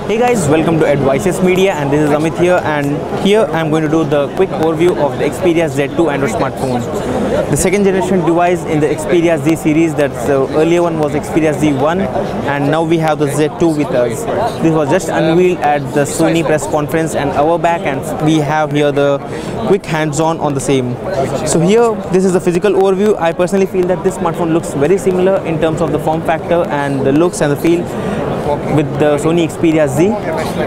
Hey guys, welcome to Advices Media, and this is Amit here, and here I am going to do the quick overview of the Xperia Z2 Android smartphone. The second generation device in the Xperia Z series. That's the earlier one was Xperia Z1, and now we have the Z2 with us. This was just unveiled at the Sony press conference an hour back, and we have here the quick hands-on on the same. So here, this is the physical overview. I personally feel that this smartphone looks very similar in terms of the form factor and the looks and the feel with the Sony Xperia Z,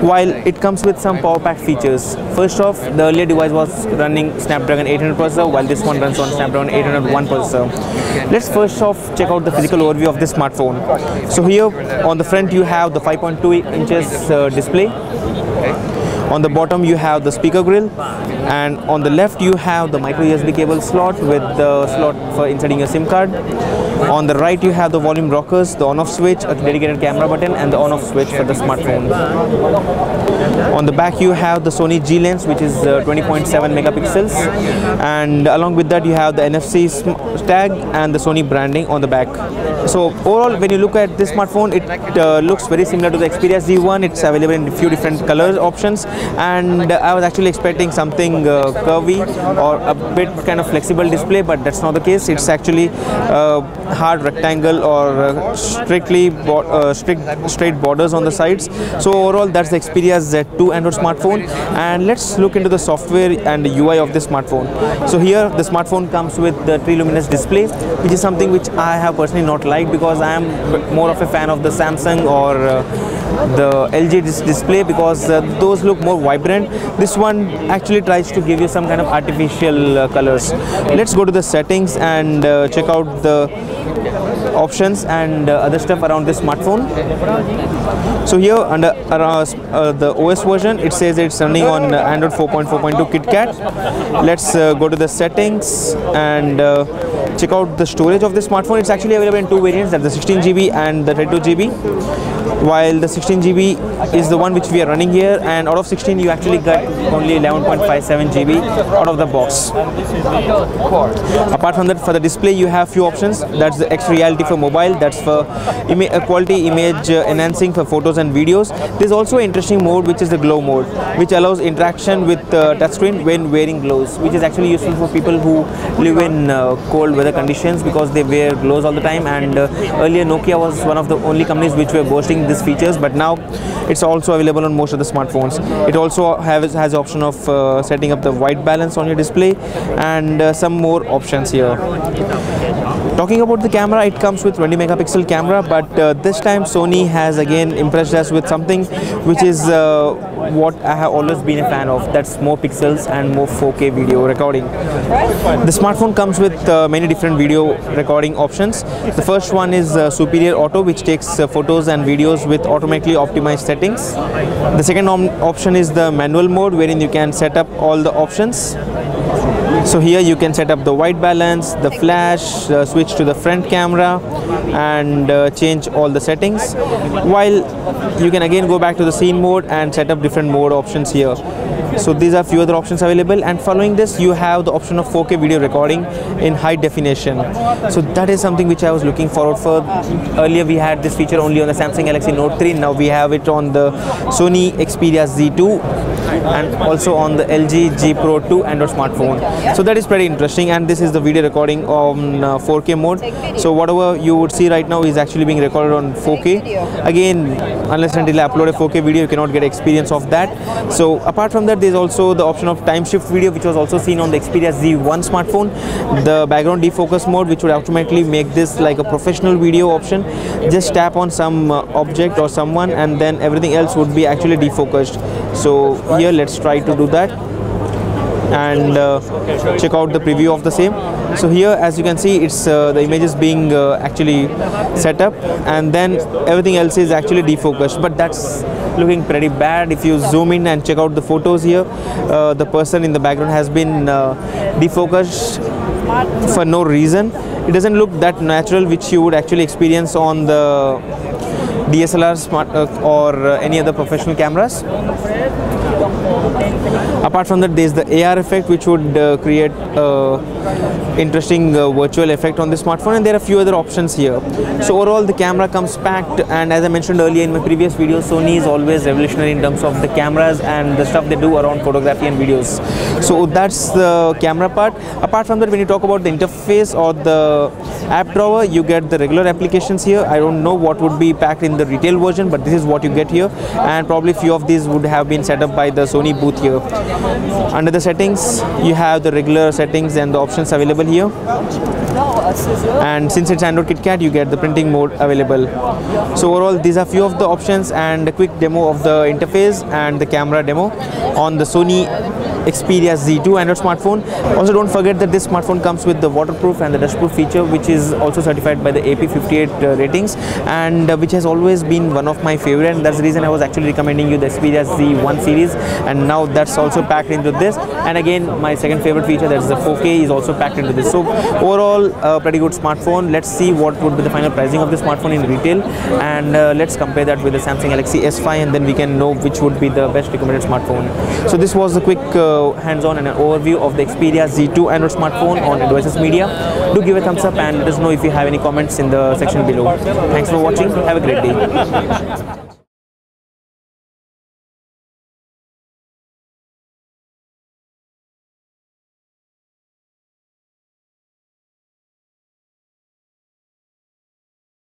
while it comes with some power pack features. First off, the earlier device was running Snapdragon 800 processor, while this one runs on Snapdragon 801 processor. Let's first off check out the physical overview of this smartphone. So here on the front you have the 5.2 inches display. On the bottom you have the speaker grill, and on the left you have the micro USB cable slot with the slot for inserting your SIM card. On the right you have the volume rockers, the on-off switch, a dedicated camera button, and the on-off switch for the smartphone. On the back you have the Sony G lens, which is 20.7 megapixels, and along with that you have the NFC tag and the Sony branding on the back. So overall, when you look at this smartphone, it looks very similar to the Xperia Z1. It's available in a few different color options, and I was actually expecting something curvy or a bit kind of flexible display, but that's not the case. It's actually hard rectangle or straight borders on the sides. So overall, that's the Xperia Z2 Android smartphone. And let's look into the software and the UI of this smartphone. So here the smartphone comes with the triluminous display, which is something which I have personally not liked, because I am more of a fan of the Samsung or the LG display, because those look more vibrant. This one actually tries to give you some kind of artificial colors. Let's go to the settings and check out the options and other stuff around this smartphone. So here under the OS version, it says it's running on Android 4.4.2 KitKat. Let's go to the settings and check out the storage of this smartphone. It's actually available in two variants, that's the 16 GB and the 32 GB. While the 16 GB is the one which we are running here, and out of 16 you actually get only 11.57 GB out of the box. Apart from that, for the display you have few options. That's the X Reality for mobile, that's for quality image enhancing for photos and videos. There's also an interesting mode, which is the glow mode, which allows interaction with touchscreen when wearing gloves, which is actually useful for people who live in cold weather conditions, because they wear gloves all the time. And earlier Nokia was one of the only companies which were boasting these features, but now it's also available on most of the smartphones. It also has the option of setting up the white balance on your display, and some more options here. Talking about the camera, it comes with 20 megapixel camera, but this time Sony has again impressed us with something which is what I have always been a fan of. That's more pixels and more 4K video recording. The smartphone comes with many different video recording options. The first one is Superior Auto, which takes photos and videos with automatically optimized settings. The second option is the manual mode, wherein you can set up all the options. So here you can set up the white balance, the flash, switch to the front camera, and change all the settings, while you can again go back to the scene mode and set up different mode options here. So these are few other options available, and following this you have the option of 4K video recording in high definition. So that is something which I was looking forward for. Earlier we had this feature only on the Samsung Galaxy Note 3, now we have it on the Sony Xperia Z2 and also on the LG G Pro 2 Android smartphone. So that is pretty interesting, and this is the video recording on 4K mode. So whatever you would see right now is actually being recorded on 4K. Again, unless until I upload a 4K video, you cannot get experience of that. So apart from that, there is also the option of time shift video, which was also seen on the Xperia Z1 smartphone. The background defocus mode, which would automatically make this like a professional video option. Just tap on some object or someone, and then everything else would be actually defocused. So here let's try to do that and check out the preview of the same. So here, as you can see, it's the image is being actually set up, and then everything else is actually defocused, but that's looking pretty bad. If you zoom in and check out the photos here, the person in the background has been defocused for no reason. It doesn't look that natural, which you would actually experience on the DSLR or any other professional cameras. Apart from that, there's the AR effect, which would create interesting virtual effect on the smartphone, and there are a few other options here. So overall, the camera comes packed, and as I mentioned earlier in my previous video, Sony is always revolutionary in terms of the cameras and the stuff they do around photography and videos. So that's the camera part. Apart from that, when you talk about the interface or the app drawer, you get the regular applications here. I don't know what would be packed in the retail version, but this is what you get here, and probably few of these would have been set up by the Sony booth here. Under the settings, you have the regular settings and the options available here, and since it's Android KitKat, you get the printing mode available. So overall, these are few of the options and a quick demo of the interface and the camera demo on the Sony Xperia Z2 Android smartphone. Also, don't forget that this smartphone comes with the waterproof and the dustproof feature, which is also certified by the AP58 ratings, and which has always been one of my favorite, and that's the reason I was actually recommending you the Xperia Z1 series, and now that's also packed into this. And again, my second favorite feature, that's the 4K, is also packed into this. So overall, a pretty good smartphone. Let's see what would be the final pricing of the smartphone in retail, and let's compare that with the Samsung Galaxy S5, and then we can know which would be the best recommended smartphone. So this was a quick hands-on and an overview of the Xperia Z2 Android smartphone on Advices Media. Do give a thumbs up and let us know if you have any comments in the section below. Thanks for watching. Have a great day.